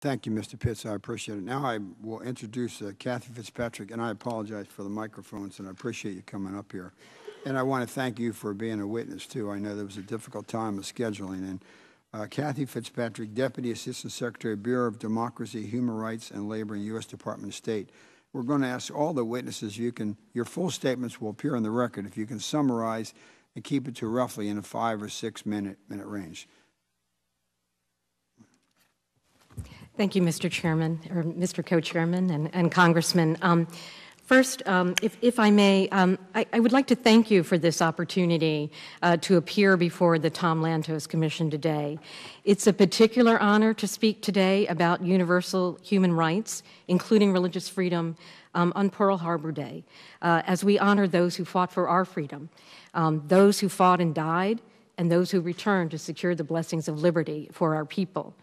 Thank you, Mr. Pitts. I appreciate it. Now I will introduce Kathy Fitzpatrick, and I apologize for the microphones, and I appreciate you coming up here. And I want to thank you for being a witness, too. I know there was a difficult time of scheduling. And Kathy Fitzpatrick, Deputy Assistant Secretary, Bureau of Democracy, Human Rights, and Labor in the U.S. Department of State. We're going to ask all the witnesses, your full statements will appear on the record. If you can summarize and keep it to roughly in a 5 or 6 minute range. Thank you, Mr. Chairman, or Mr. Co-Chairman and Congressman. First, if I may, I would like to thank you for this opportunity to appear before the Tom Lantos Commission today. It's a particular honor to speak today about universal human rights, including religious freedom, on Pearl Harbor Day, as we honor those who fought for our freedom, those who fought and died, and those who returned to secure the blessings of liberty for our people.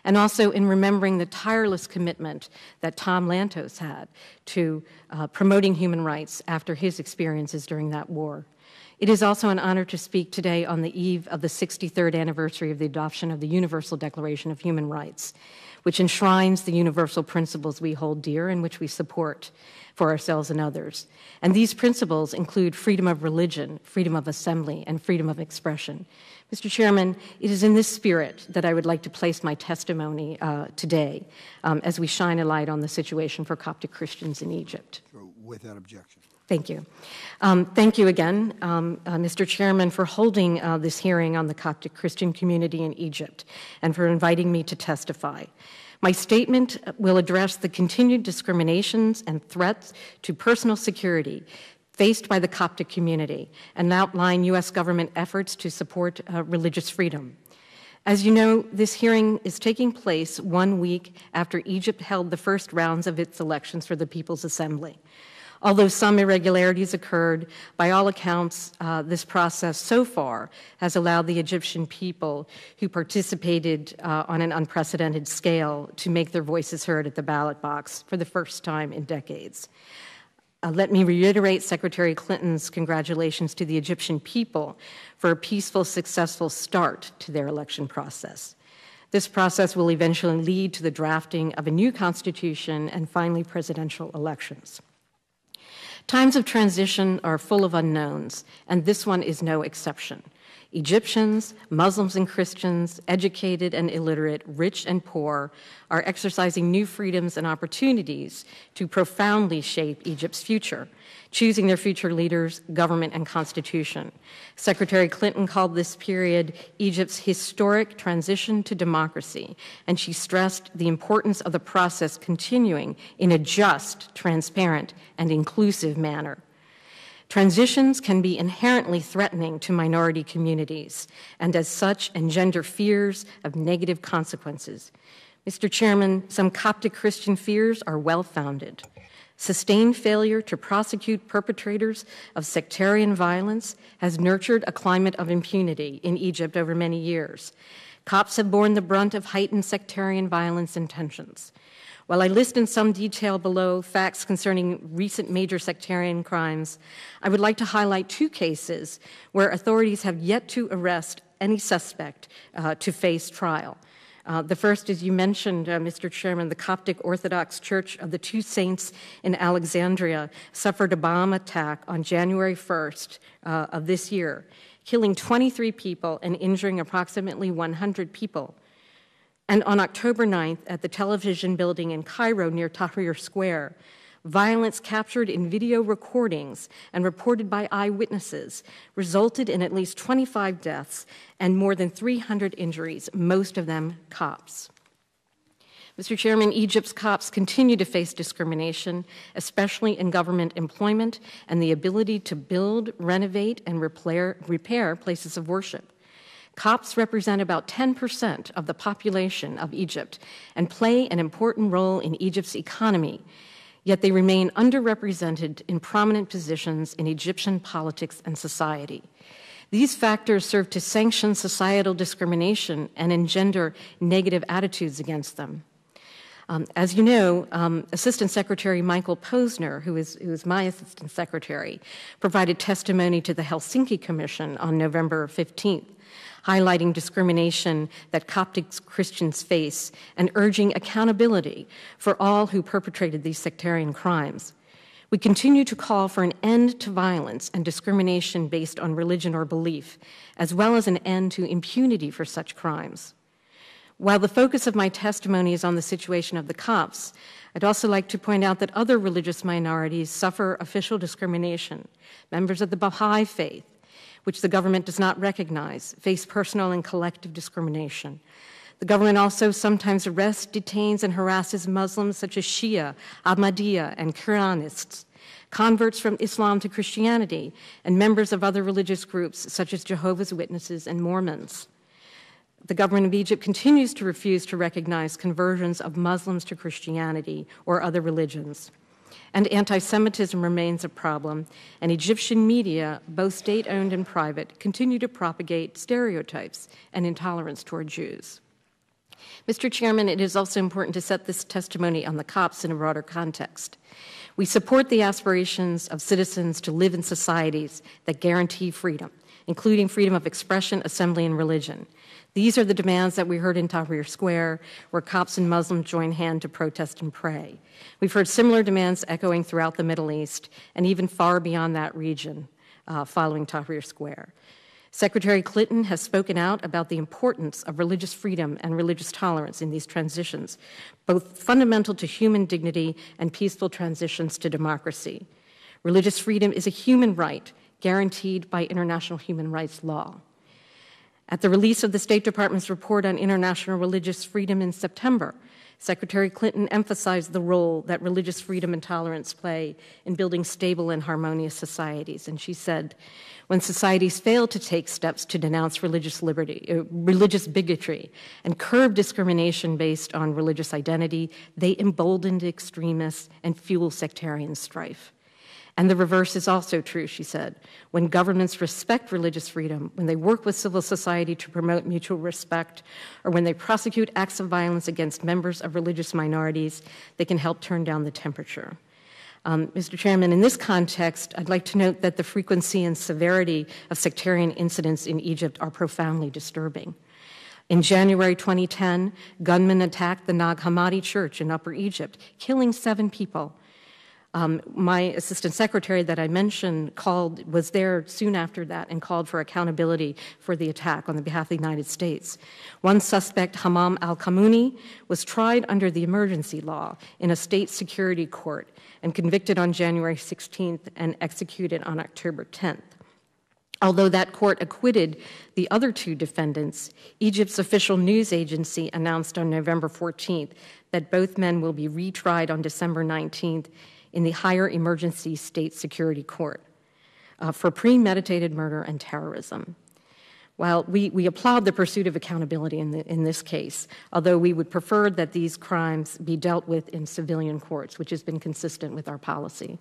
And also in remembering the tireless commitment that Tom Lantos had to promoting human rights after his experiences during that war. It is also an honor to speak today on the eve of the 63rd anniversary of the adoption of the Universal Declaration of Human Rights, which enshrines the universal principles we hold dear and which we support for ourselves and others. And these principles include freedom of religion, freedom of assembly, and freedom of expression. Mr. Chairman, it is in this spirit that I would like to place my testimony today as we shine a light on the situation for Coptic Christians in Egypt. Without objection. Thank you. Thank you again, Mr. Chairman, for holding this hearing on the Coptic Christian community in Egypt and for inviting me to testify. My statement will address the continued discriminations and threats to personal security faced by the Coptic community and outline U.S. government efforts to support religious freedom. As you know, this hearing is taking place 1 week after Egypt held the first rounds of its elections for the People's Assembly. Although some irregularities occurred, by all accounts, this process so far has allowed the Egyptian people who participated on an unprecedented scale to make their voices heard at the ballot box for the first time in decades. Let me reiterate Secretary Clinton's congratulations to the Egyptian people for a peaceful, successful start to their election process. This process will eventually lead to the drafting of a new constitution and finally presidential elections. Times of transition are full of unknowns, and this one is no exception. Egyptians, Muslims and Christians, educated and illiterate, rich and poor, are exercising new freedoms and opportunities to profoundly shape Egypt's future, choosing their future leaders, government, and constitution. Secretary Clinton called this period Egypt's historic transition to democracy, and she stressed the importance of the process continuing in a just, transparent, and inclusive manner. Transitions can be inherently threatening to minority communities, and as such engender fears of negative consequences. Mr. Chairman, some Coptic Christian fears are well-founded. Sustained failure to prosecute perpetrators of sectarian violence has nurtured a climate of impunity in Egypt over many years. Copts have borne the brunt of heightened sectarian violence and tensions. While I list in some detail below facts concerning recent major sectarian crimes, I would like to highlight 2 cases where authorities have yet to arrest any suspect to face trial. The first, as you mentioned, Mr. Chairman, the Coptic Orthodox Church of the Two Saints in Alexandria suffered a bomb attack on January 1st of this year, killing 23 people and injuring approximately 100 people. And on October 9th, at the television building in Cairo near Tahrir Square, violence captured in video recordings and reported by eyewitnesses resulted in at least 25 deaths and more than 300 injuries, most of them Copts. Mr. Chairman, Egypt's Copts continue to face discrimination, especially in government employment and the ability to build, renovate, and repair places of worship. Copts represent about 10% of the population of Egypt and play an important role in Egypt's economy, yet they remain underrepresented in prominent positions in Egyptian politics and society. These factors serve to sanction societal discrimination and engender negative attitudes against them. As you know, Assistant Secretary Michael Posner, who is my Assistant Secretary, provided testimony to the Helsinki Commission on November 15th, highlighting discrimination that Coptic Christians face and urging accountability for all who perpetrated these sectarian crimes. We continue to call for an end to violence and discrimination based on religion or belief, as well as an end to impunity for such crimes. While the focus of my testimony is on the situation of the Copts, I'd also like to point out that other religious minorities suffer official discrimination. Members of the Baha'i faith, which the government does not recognize, face personal and collective discrimination. The government also sometimes arrests, detains, and harasses Muslims such as Shia, Ahmadiyya, and Quranists, converts from Islam to Christianity, and members of other religious groups such as Jehovah's Witnesses and Mormons. The government of Egypt continues to refuse to recognize conversions of Muslims to Christianity or other religions. And anti-Semitism remains a problem, and Egyptian media, both state-owned and private, continue to propagate stereotypes and intolerance toward Jews. Mr. Chairman, it is also important to set this testimony on the Copts in a broader context. We support the aspirations of citizens to live in societies that guarantee freedom, including freedom of expression, assembly, and religion. These are the demands that we heard in Tahrir Square, where Copts and Muslims joined hand to protest and pray. We've heard similar demands echoing throughout the Middle East and even far beyond that region following Tahrir Square. Secretary Clinton has spoken out about the importance of religious freedom and religious tolerance in these transitions, both fundamental to human dignity and peaceful transitions to democracy. Religious freedom is a human right guaranteed by international human rights law. At the release of the State Department's report on international religious freedom in September, Secretary Clinton emphasized the role that religious freedom and tolerance play in building stable and harmonious societies. And she said, when societies fail to take steps to denounce religious bigotry, and curb discrimination based on religious identity, they embolden extremists and fuel sectarian strife. And the reverse is also true, she said. When governments respect religious freedom, when they work with civil society to promote mutual respect, or when they prosecute acts of violence against members of religious minorities, they can help turn down the temperature. Mr. Chairman, in this context, I'd like to note that the frequency and severity of sectarian incidents in Egypt are profoundly disturbing. In January 2010, gunmen attacked the Nag Hammadi Church in Upper Egypt, killing 7 people. My assistant secretary that I mentioned was there soon after that and called for accountability for the attack on behalf of the United States. One suspect, Hammam al-Kamouni, was tried under the emergency law in a state security court and convicted on January 16th and executed on October 10th. Although that court acquitted the other 2 defendants, Egypt's official news agency announced on November 14th that both men will be retried on December 19th in the higher emergency state security court for premeditated murder and terrorism. While we applaud the pursuit of accountability in this case, although we would prefer that these crimes be dealt with in civilian courts, which has been consistent with our policy.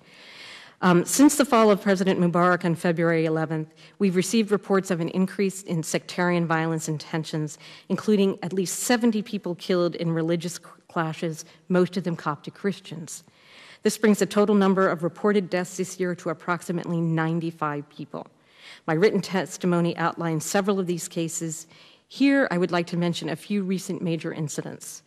Since the fall of President Mubarak on February 11th, we've received reports of an increase in sectarian violence and tensions, including at least 70 people killed in religious clashes, most of them Coptic Christians. This brings the total number of reported deaths this year to approximately 95 people. My written testimony outlines several of these cases. Here, I would like to mention a few recent major incidents.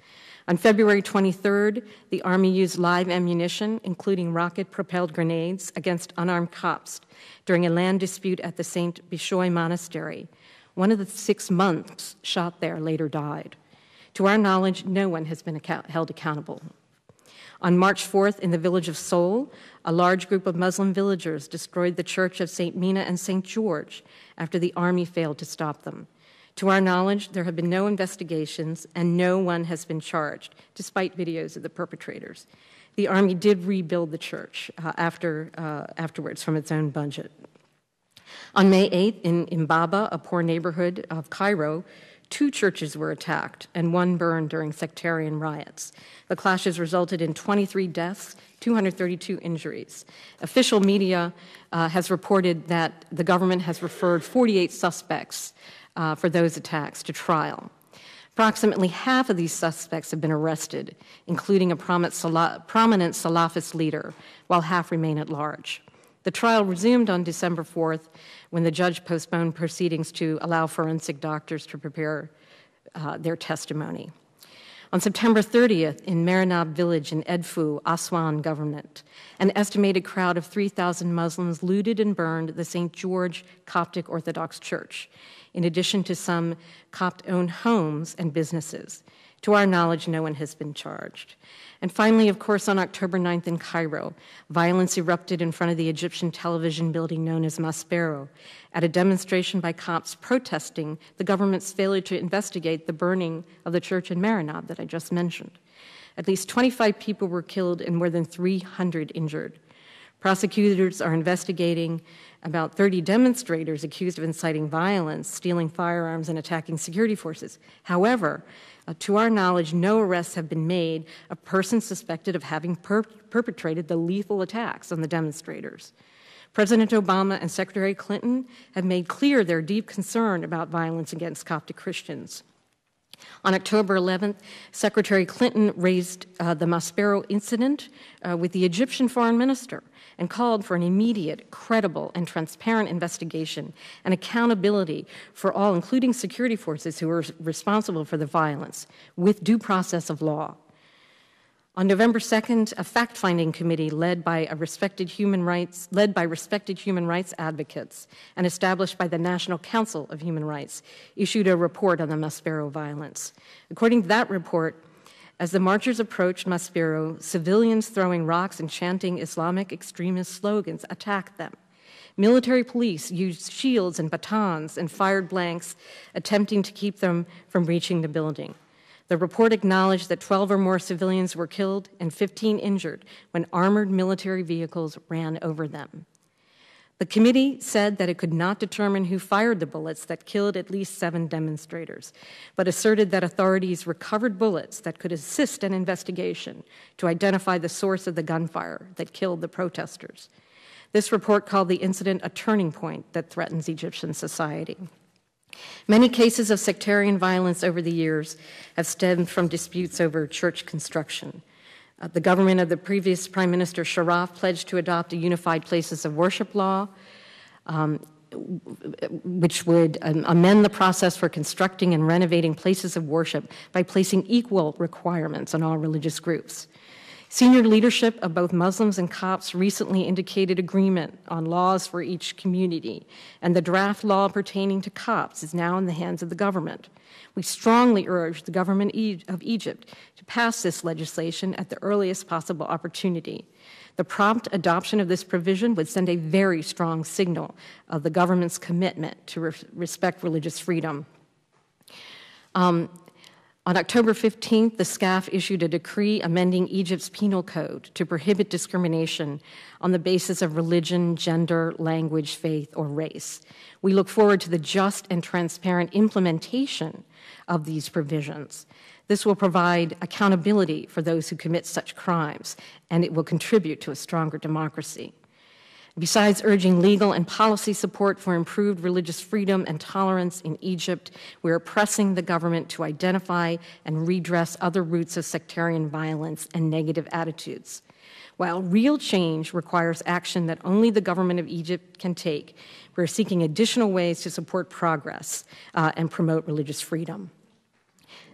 On February 23rd, the Army used live ammunition, including rocket-propelled grenades, against unarmed Copts during a land dispute at the St. Bishoy Monastery. One of the 6 monks shot there later died. To our knowledge, no one has been held accountable. On March 4th, in the village of Seoul, a large group of Muslim villagers destroyed the church of St. Mina and St. George after the army failed to stop them. To our knowledge, there have been no investigations and no one has been charged, despite videos of the perpetrators. The army did rebuild the church afterwards from its own budget. On May 8th, in Imbaba, a poor neighborhood of Cairo, 2 churches were attacked and 1 burned during sectarian riots. The clashes resulted in 23 deaths, 232 injuries. Official media has reported that the government has referred 48 suspects for those attacks to trial. Approximately half of these suspects have been arrested, including a prominent Salafist leader, while half remain at large. The trial resumed on December 4th when the judge postponed proceedings to allow forensic doctors to prepare their testimony. On September 30th, in Marinab village in Edfu, Aswan government, an estimated crowd of 3,000 Muslims looted and burned the St. George Coptic Orthodox Church, in addition to some Copt-owned homes and businesses. To our knowledge, no one has been charged. And finally, of course, on October 9th in Cairo, violence erupted in front of the Egyptian television building known as Maspero at a demonstration by Copts protesting the government's failure to investigate the burning of the church in Marinab that I just mentioned. At least 25 people were killed and more than 300 injured. Prosecutors are investigating about 30 demonstrators accused of inciting violence, stealing firearms, and attacking security forces. However, to our knowledge, no arrests have been made of persons suspected of having perpetrated the lethal attacks on the demonstrators. President Obama and Secretary Clinton have made clear their deep concern about violence against Coptic Christians. On October 11th, Secretary Clinton raised the Maspero incident with the Egyptian foreign minister and called for an immediate, credible, and transparent investigation and accountability for all, including security forces who were responsible for the violence, with due process of law. On November 2nd, a fact-finding committee led by respected human rights advocates and established by the National Council of Human Rights issued a report on the Maspero violence. According to that report, as the marchers approached Maspero, civilians throwing rocks and chanting Islamic extremist slogans attacked them. Military police used shields and batons and fired blanks, attempting to keep them from reaching the building. The report acknowledged that 12 or more civilians were killed and 15 injured when armored military vehicles ran over them. The committee said that it could not determine who fired the bullets that killed at least 7 demonstrators, but asserted that authorities recovered bullets that could assist an investigation to identify the source of the gunfire that killed the protesters. This report called the incident a turning point that threatens Egyptian society. Many cases of sectarian violence over the years have stemmed from disputes over church construction. The government of the previous Prime Minister Sharaf pledged to adopt a unified places of worship law, which would amend the process for constructing and renovating places of worship by placing equal requirements on all religious groups. Senior leadership of both Muslims and Copts recently indicated agreement on laws for each community, and the draft law pertaining to Copts is now in the hands of the government. We strongly urge the government of Egypt to pass this legislation at the earliest possible opportunity. The prompt adoption of this provision would send a very strong signal of the government's commitment to respect religious freedom. On October 15th, the SCAF issued a decree amending Egypt's penal code to prohibit discrimination on the basis of religion, gender, language, faith, or race. We look forward to the just and transparent implementation of these provisions. This will provide accountability for those who commit such crimes, and it will contribute to a stronger democracy. Besides urging legal and policy support for improved religious freedom and tolerance in Egypt, we are pressing the government to identify and redress other roots of sectarian violence and negative attitudes. While real change requires action that only the government of Egypt can take, we are seeking additional ways to support progress and promote religious freedom.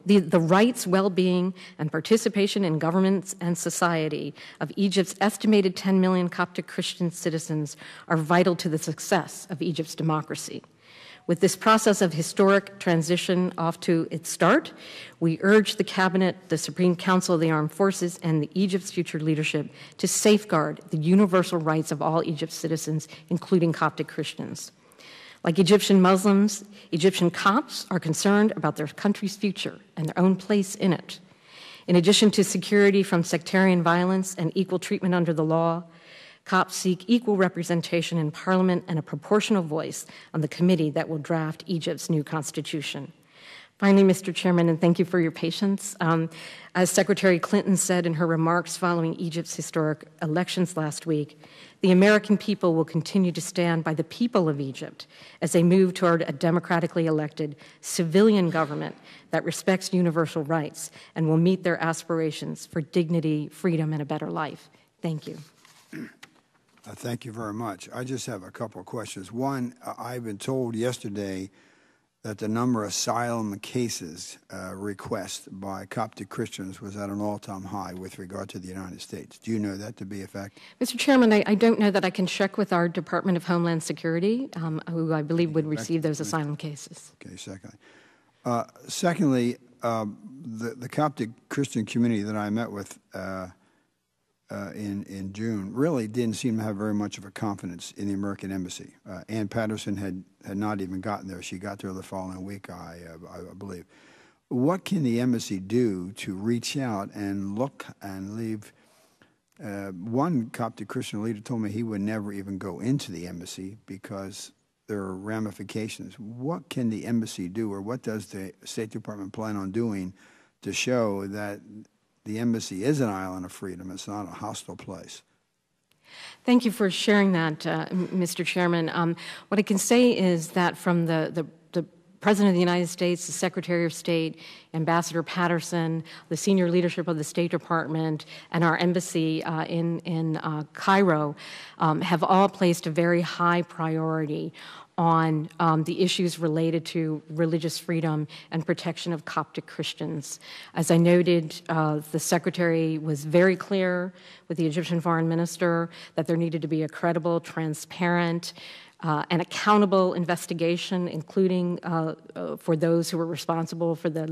The rights, well-being, and participation in governments and society of Egypt's estimated 10 million Coptic Christian citizens are vital to the success of Egypt's democracy. With this process of historic transition off to its start, we urge the Cabinet, the Supreme Council of the Armed Forces, and Egypt's future leadership to safeguard the universal rights of all Egypt's citizens, including Coptic Christians. Like Egyptian Muslims, Egyptian Copts are concerned about their country's future and their own place in it. In addition to security from sectarian violence and equal treatment under the law, Copts seek equal representation in Parliament and a proportional voice on the committee that will draft Egypt's new constitution. Finally, Mr. Chairman, and thank you for your patience. As Secretary Clinton said in her remarks following Egypt's historic elections last week, the American people will continue to stand by the people of Egypt as they move toward a democratically elected civilian government that respects universal rights and will meet their aspirations for dignity, freedom, and a better life. Thank you. Thank you very much. I just have a couple of questions. One, I've been told yesterday that the number of asylum cases requests by Coptic Christians was at an all-time high with regard to the United States. Do you know that to be a fact? Mr. Chairman, I don't know that. I can check with our Department of Homeland Security, who I believe would receive those asylum cases. Okay, secondly, the Coptic Christian community that I met with in June really didn't seem to have very much of a confidence in the American embassy. Ann Patterson had not even gotten there. She got there the following week, I believe. What can the embassy do to reach out and look and leave? One Coptic Christian leader told me he would never even go into the embassy because there are ramifications. What can the embassy do, or what does the State Department plan on doing to show that the embassy is an island of freedom? It's not a hostile place. Thank you for sharing that, Mr. Chairman. What I can say is that from the President of the United States, the Secretary of State, Ambassador Patterson, the senior leadership of the State Department, and our embassy in Cairo have all placed a very high priority on the issues related to religious freedom and protection of Coptic Christians. As I noted, the Secretary was very clear with the Egyptian Foreign Minister that there needed to be a credible, transparent, an accountable investigation, including for those who were responsible for the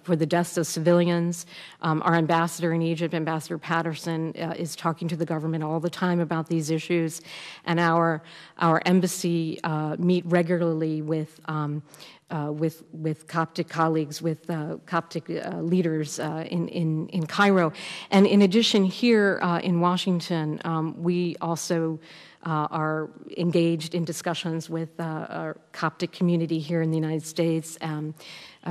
for the deaths of civilians. Our ambassador in Egypt, Ambassador Patterson, is talking to the government all the time about these issues, and our embassy meet regularly with Coptic colleagues, with Coptic leaders in Cairo. And in addition, here in Washington, we also are engaged in discussions with our Coptic community here in the United States.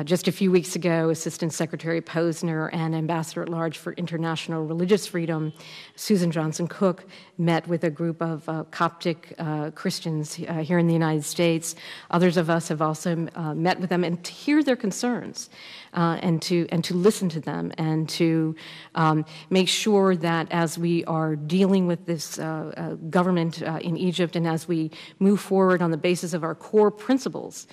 Just a few weeks ago, Assistant Secretary Posner and Ambassador at Large for International Religious Freedom, Susan Johnson Cook, met with a group of Coptic Christians here in the United States. Others of us have also met with them, and to hear their concerns and to listen to them, and to make sure that as we are dealing with this government in Egypt, and as we move forward on the basis of our core principles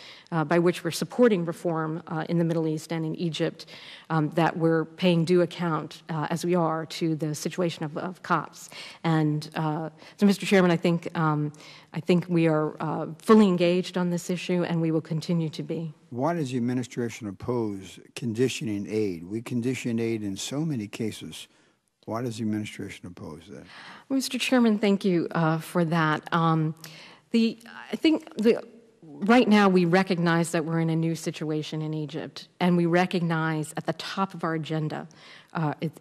by which we're supporting reform in the Middle East and in Egypt, that we're paying due account, as we are, to the situation of Copts. And so, Mr. Chairman, I think we are fully engaged on this issue, and we will continue to be. Why does the administration oppose conditioning aid? We condition aid in so many cases. Why does the administration oppose that? Mr. Chairman, thank you for that. Right now, we recognize that we're in a new situation in Egypt, and we recognize at the top of our agenda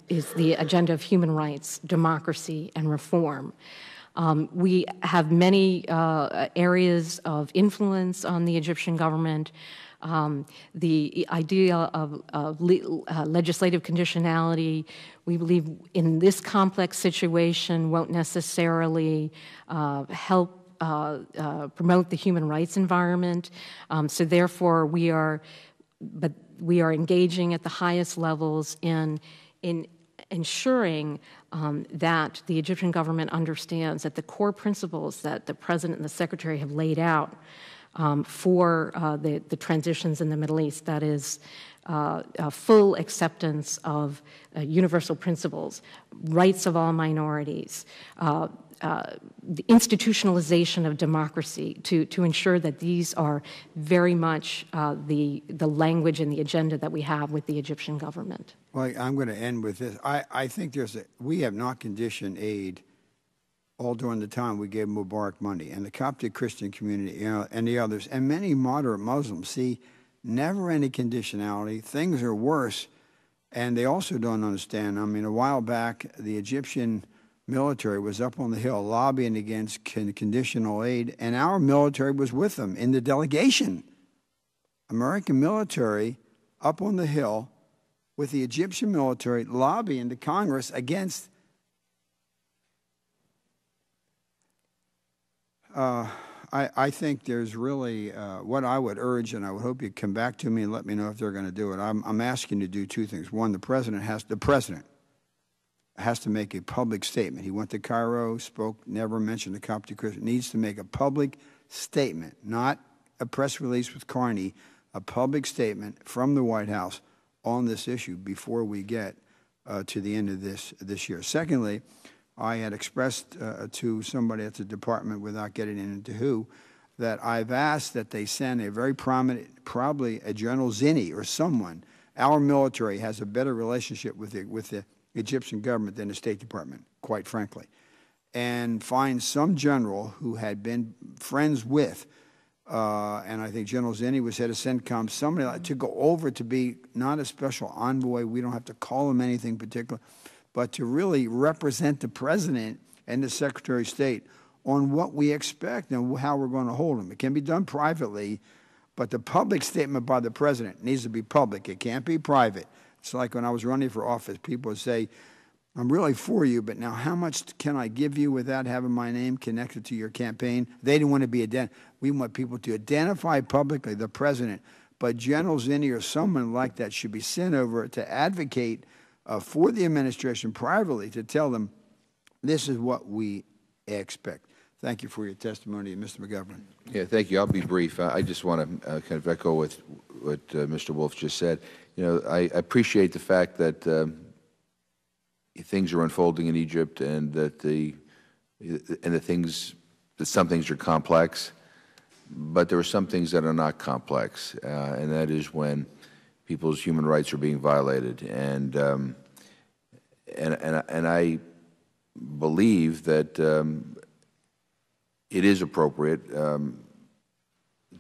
is the agenda of human rights, democracy, and reform. We have many areas of influence on the Egyptian government. The idea of legislative conditionality, we believe in this complex situation, won't necessarily help promote the human rights environment. So therefore, we are engaging at the highest levels in ensuring that the Egyptian government understands that the core principles that the President and the Secretary have laid out for the transitions in the Middle East, that is full acceptance of universal principles, rights of all minorities, the institutionalization of democracy, to ensure that these are very much the language and the agenda that we have with the Egyptian government. Well, I'm going to end with this. I think we have not conditioned aid all during the time we gave Mubarak money, and the Coptic Christian community, and the others, and many moderate Muslims see never any conditionality. Things are worse, and they also don't understand. I mean, a while back, the Egyptian military was up on the Hill lobbying against conditional aid, and our military was with them in the delegation. American military up on the Hill with the Egyptian military lobbying the Congress against I think there's really what I would urge, and I would hope you'd come back to me and let me know if they're going to do it. I'm asking to do two things. One, the president has to make a public statement. He went to Cairo, spoke, never mentioned the Coptic Christian. Needs to make a public statement, not a press release with Carney, a public statement from the White House on this issue before we get to the end of this year. Secondly, I had expressed to somebody at the department, without getting into who, that I've asked that they send a very prominent, probably a General Zinni or someone. Our military has a better relationship with the Egyptian government than the State Department, quite frankly, and find some general who had been friends with, and I think General Zinni was head of CENTCOM, somebody like, to go over to be not a special envoy, we don't have to call him anything particular, but to really represent the President and the Secretary of State on what we expect and how we're going to hold them. It can be done privately, but the public statement by the President needs to be public. It can't be private. It's like when I was running for office, people would say, I'm really for you, but now how much can I give you without having my name connected to your campaign? They didn't want to be identified. We want people to identify publicly the President, but General Zinni or someone like that should be sent over to advocate for the administration privately to tell them this is what we expect. Thank you for your testimony, Mr. McGovern. Yeah, thank you. I'll be brief. I just want to kind of echo what Mr. Wolf just said. You know, I appreciate the fact that things are unfolding in Egypt, and that some things are complex, but there are some things that are not complex, and that is when people's human rights are being violated, and I believe that it is appropriate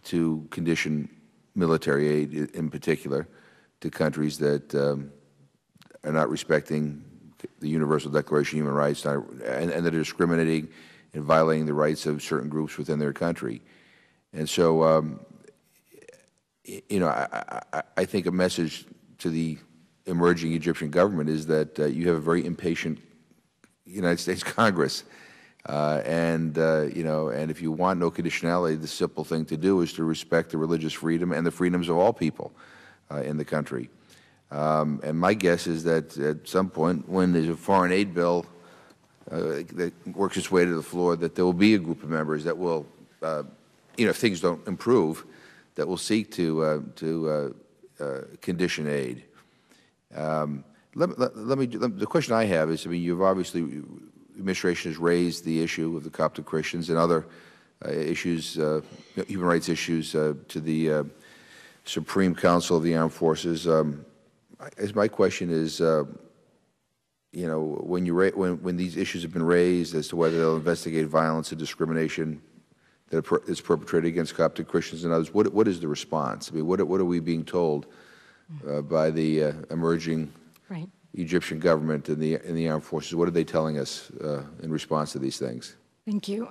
to condition military aid, in particular, to countries that are not respecting the Universal Declaration of Human Rights and that are discriminating and violating the rights of certain groups within their country. And so, you know, I think a message to the emerging Egyptian government is that you have a very impatient United States Congress. You know, and if you want no conditionality, the simple thing to do is to respect the religious freedom and the freedoms of all people in the country. And my guess is that at some point, when there's a foreign aid bill that works its way to the floor, that there will be a group of members that will, you know, if things don't improve, that will seek to condition aid. The question I have is, I mean, you've obviously, the administration has raised the issue of the Coptic Christians and other issues, human rights issues, to the Supreme Council of the Armed Forces. My question is, you know, when these issues have been raised as to whether they'll investigate violence and discrimination that is perpetrated against Coptic Christians and others, what is the response? I mean, what are we being told by the emerging Egyptian government and the armed forces? What are they telling us in response to these things? Thank you.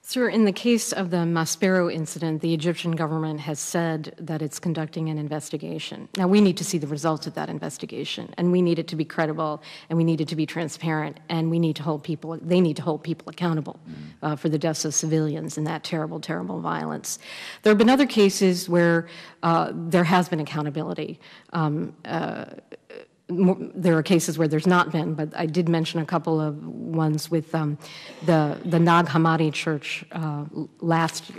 Sir, in the case of the Maspero incident, the Egyptian government has said that it's conducting an investigation. Now, we need to see the results of that investigation, and we need it to be credible, and we need it to be transparent, and we need to hold people, they need to hold people accountable for the deaths of civilians and that terrible, terrible violence. There have been other cases where there has been accountability. There are cases where there's not been, but I did mention a couple of ones with the Nag Hammadi Church last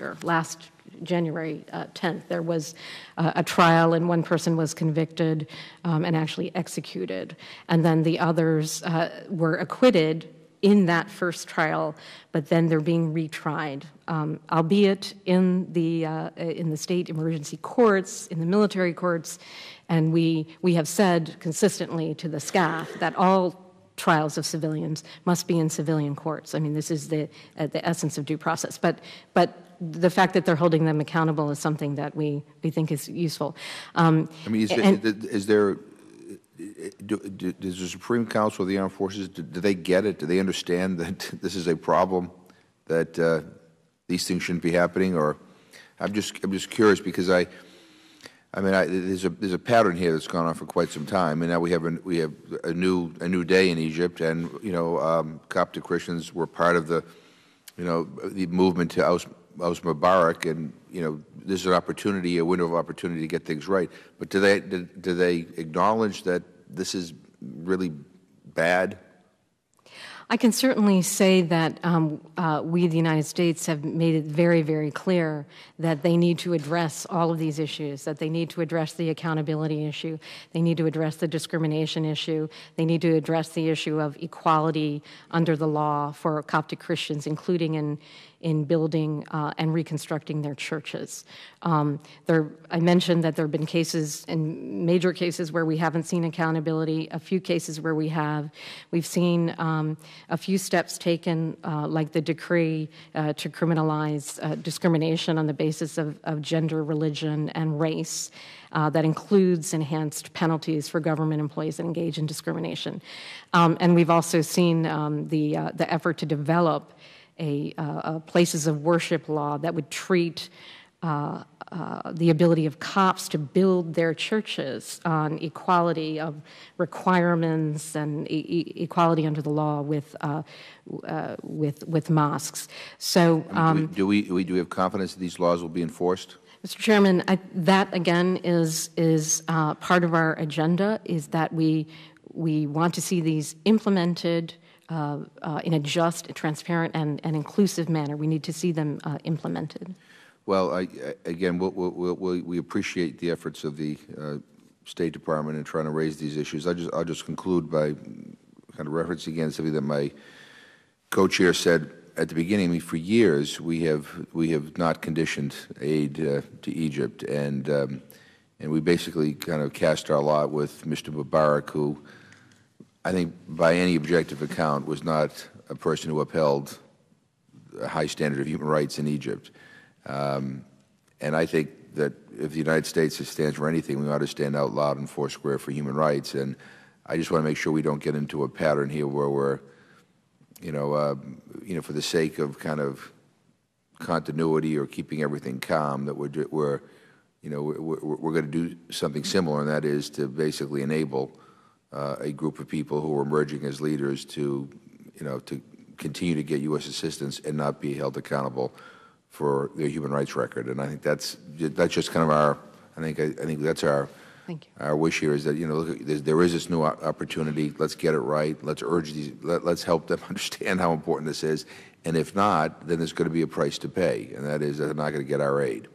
January 10th. There was a trial, and one person was convicted and actually executed, and then the others were acquitted in that first trial, but then they're being retried, albeit in the state emergency courts, in the military courts, and we have said consistently to the SCAF that all trials of civilians must be in civilian courts. I mean, this is the essence of due process. But the fact that they're holding them accountable is something that we think is useful. I mean, does the Supreme Council of the Armed Forces, do they get it? Do they understand that this is a problem, that these things shouldn't be happening? Or I'm just curious, because there's a pattern here that's gone on for quite some time, and now we have a new day in Egypt, and Coptic Christians were part of the movement to oust Mubarak, and there's an opportunity, a window of opportunity to get things right. But do they acknowledge that this is really bad? I can certainly say that we, the United States, have made it very, very clear that they need to address all of these issues, that they need to address the accountability issue, they need to address the discrimination issue, they need to address the issue of equality under the law for Coptic Christians, including in building and reconstructing their churches. I mentioned that there have been cases, and major cases, where we haven't seen accountability, a few cases where we have. We've seen a few steps taken, like the decree to criminalize discrimination on the basis of gender, religion, and race. That includes enhanced penalties for government employees that engage in discrimination. And we've also seen the effort to develop a places of worship law that would treat the ability of Copts to build their churches on equality of requirements and equality under the law with mosques. So, do we have confidence that these laws will be enforced? Mr. Chairman, that again is part of our agenda. Is that we want to see these implemented in a just, transparent, and inclusive manner. We need to see them implemented. Well, again, we appreciate the efforts of the State Department in trying to raise these issues. I'll just conclude by kind of referencing again something that my co-chair said at the beginning. I mean, for years we have not conditioned aid to Egypt, and we basically kind of cast our lot with Mr. Mubarak, who I think by any objective account was not a person who upheld a high standard of human rights in Egypt. And I think that if the United States stands for anything, we ought to stand out loud and foursquare for human rights. And I just want to make sure we don't get into a pattern here where we're, for the sake of kind of continuity or keeping everything calm, that we're going to do something similar, and that is to basically enable a group of people who are emerging as leaders to continue to get U.S. assistance and not be held accountable for their human rights record. And I think that's just kind of our. I think that's our. Thank you. Our wish here is that look, there is this new opportunity. Let's get it right. Let's urge these. Let's help them understand how important this is. And if not, then there's going to be a price to pay, and that is that they're not going to get our aid.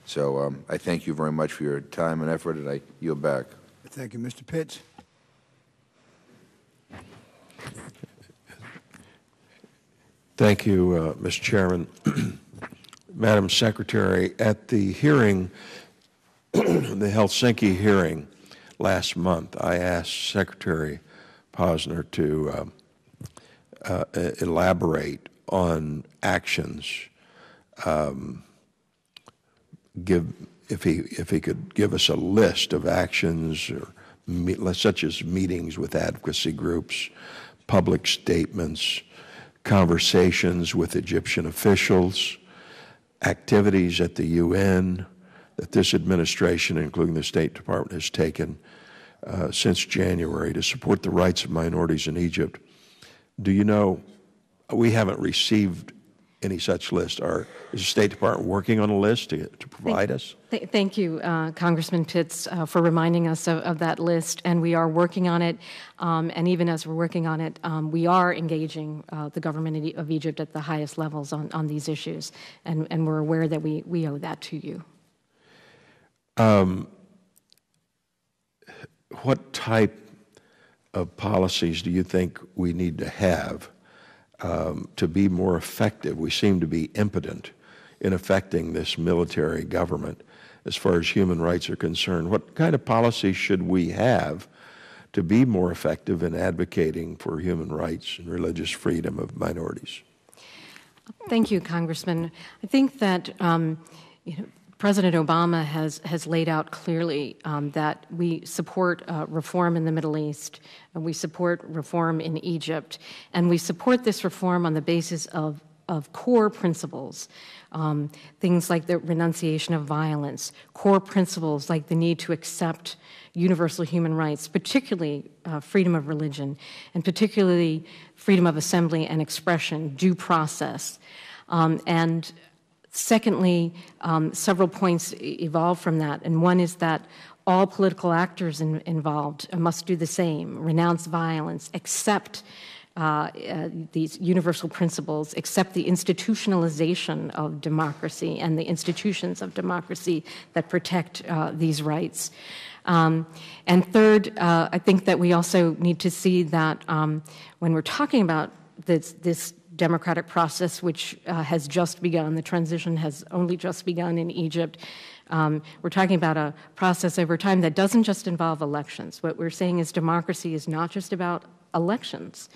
So I thank you very much for your time and effort, and I yield back. Thank you, Mr. Pitts. Thank you, Mr. Chairman. Madam Secretary, at the hearing, the Helsinki hearing last month, I asked Secretary Posner to elaborate on actions, if he could give us a list of actions, such as meetings with advocacy groups, public statements, conversations with Egyptian officials, activities at the UN that this administration, including the State Department, has taken since January to support the rights of minorities in Egypt. Do you know, we haven't received any such list. Is the State Department working on a list to provide us? Thank you, Congressman Pitts, for reminding us of that list, and we are working on it. And even as we're working on it, we are engaging the government of Egypt at the highest levels on these issues, and we're aware that we owe that to you. What type of policies do you think we need to have to be more effective? We seem to be impotent in affecting this military government as far as human rights are concerned. What kind of policies should we have to be more effective in advocating for human rights and religious freedom of minorities? Thank you, Congressman. I think that President Obama has laid out clearly that we support reform in the Middle East, and we support reform in Egypt, and we support this reform on the basis of core principles, things like the renunciation of violence, core principles like the need to accept universal human rights, particularly freedom of religion, and particularly freedom of assembly and expression, due process, and secondly, several points evolve from that, and one is that All political actors involved must do the same, renounce violence, accept these universal principles, accept the institutionalization of democracy and the institutions of democracy that protect these rights. And third, I think that we also need to see that when we're talking about this democratic process, which has just begun, the transition has only just begun in Egypt, we're talking about a process over time that doesn't just involve elections. What we're saying is democracy is not just about elections.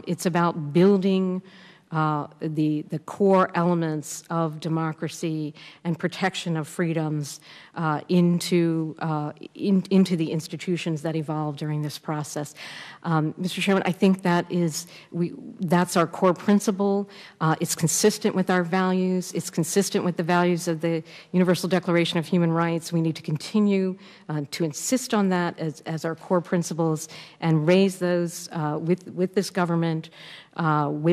It's about building the core elements of democracy and protection of freedoms into the institutions that evolve during this process. Mr. Chairman, I think that's our core principle. It's consistent with our values. It's consistent with the values of the Universal Declaration of Human Rights. We need to continue to insist on that as our core principles and raise those with this government, and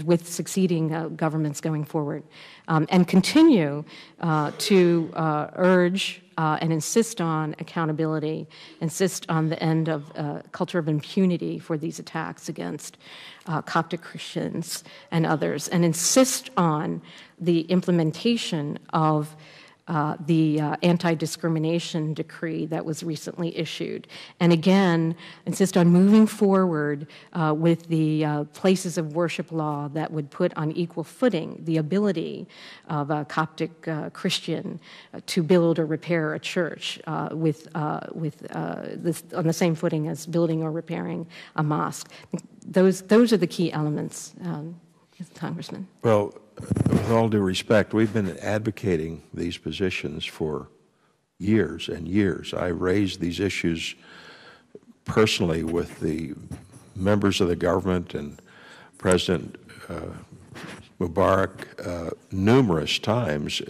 with succeeding governments going forward, and continue to urge and insist on accountability, insist on the end of culture of impunity for these attacks against Coptic Christians and others, and insist on the implementation of the anti-discrimination decree that was recently issued. And again, insist on moving forward with the places of worship law that would put on equal footing the ability of a Coptic Christian to build or repair a church on the same footing as building or repairing a mosque. Those are the key elements, Congressman. Well, with all due respect, we've been advocating these positions for years and years. I raised these issues personally with the members of the government and President Mubarak numerous times.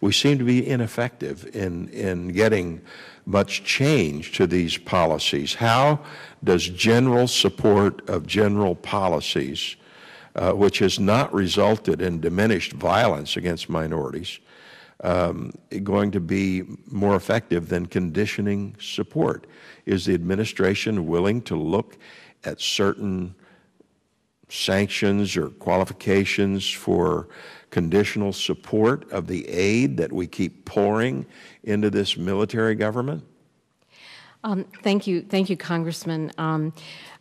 We seem to be ineffective in getting much change to these policies. How does general support of general policies, which has not resulted in diminished violence against minorities, going to be more effective than conditioning support? Is the administration willing to look at certain sanctions or qualifications for conditional support of the aid that we keep pouring into this military government? Thank you, Congressman.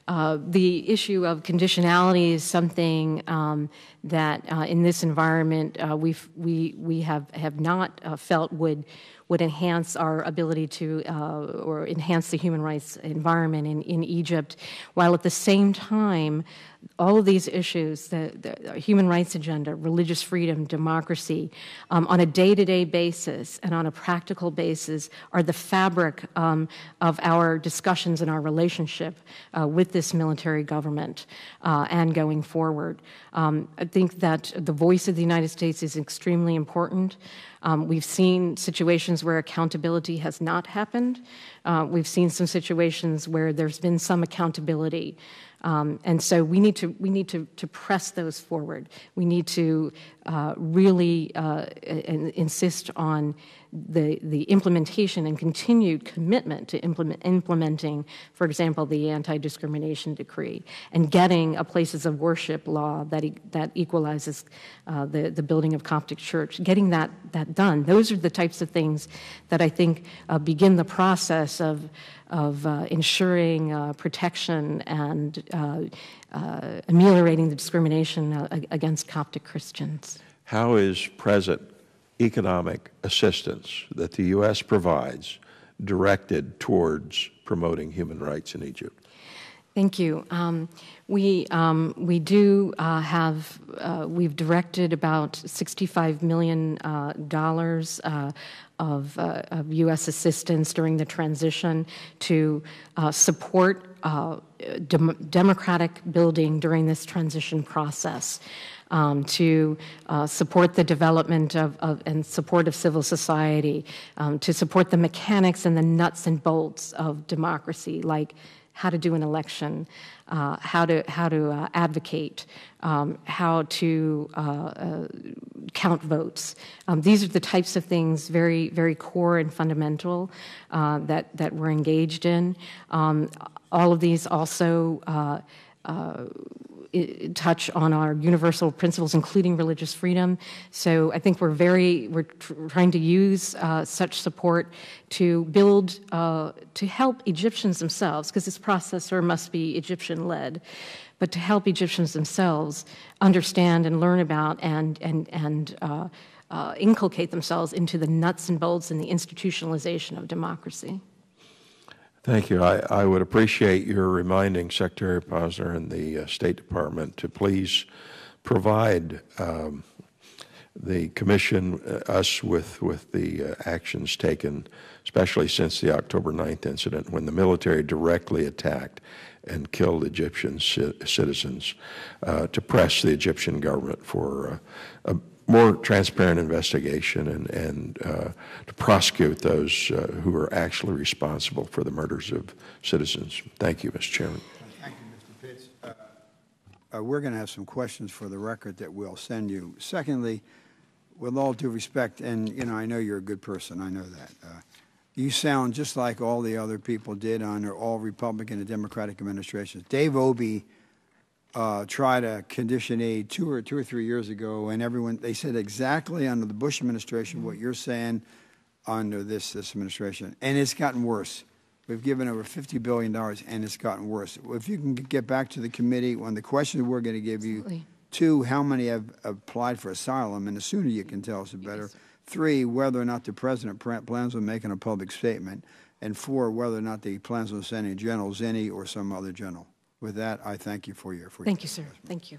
The issue of conditionality is something that in this environment we have not felt would enhance our ability to or enhance the human rights environment in Egypt, while at the same time all of these issues, the human rights agenda, religious freedom, democracy, on a day-to-day basis and on a practical basis are the fabric of our discussions and our relationship with this military government and going forward. I think that the voice of the United States is extremely important. We've seen situations where accountability has not happened. We've seen some situations where there's been some accountability. And so we need to press those forward. We need to really insist on the implementation and continued commitment to implementing, for example, the anti-discrimination decree, and getting a places of worship law that equalizes the building of Coptic church, getting that done. Those are the types of things that I think begin the process of ensuring protection and ameliorating the discrimination against Coptic Christians. How is present economic assistance that the U.S. provides directed towards promoting human rights in Egypt? Thank you. We do have, we've directed about $65 million of U.S. assistance during the transition to support democratic building during this transition process, to support the development and support of civil society, to support the mechanics and the nuts and bolts of democracy, like how to do an election, how to advocate, how to count votes. These are the types of things very very, very core and fundamental that we're engaged in. All of these also touch on our universal principles, including religious freedom. So I think we're trying to use such support to build, to help Egyptians themselves, because this process must be Egyptian-led, but to help Egyptians themselves understand and learn about and inculcate themselves into the nuts and bolts and the institutionalization of democracy. Thank you. I would appreciate your reminding Secretary Posner and the State Department to please provide the Commission, us with the actions taken, especially since the October 9th incident when the military directly attacked and killed Egyptian citizens, to press the Egyptian government for a more transparent investigation and to prosecute those who are actually responsible for the murders of citizens. Thank you, Mr. Chairman. Thank you, Mr. Pitts. We're going to have some questions for the record that we'll send you. Secondly, with all due respect, and I know you're a good person, I know that. You sound just like all the other people did under all Republican and Democratic administrations. Dave Obey tried to condition aid two or 3 years ago, and they said exactly under the Bush administration what you're saying under this administration, and it's gotten worse. We've given over $50 billion, and it's gotten worse. If you can get back to the committee on the questions we're going to give you. Absolutely. 2, how many have applied for asylum, and the sooner you can tell us, the better. Yes. 3, whether or not the president plans on making a public statement, and 4, whether or not he plans on sending General Zinni or some other general. With that, I thank you for your Thank you, sir. Thank you.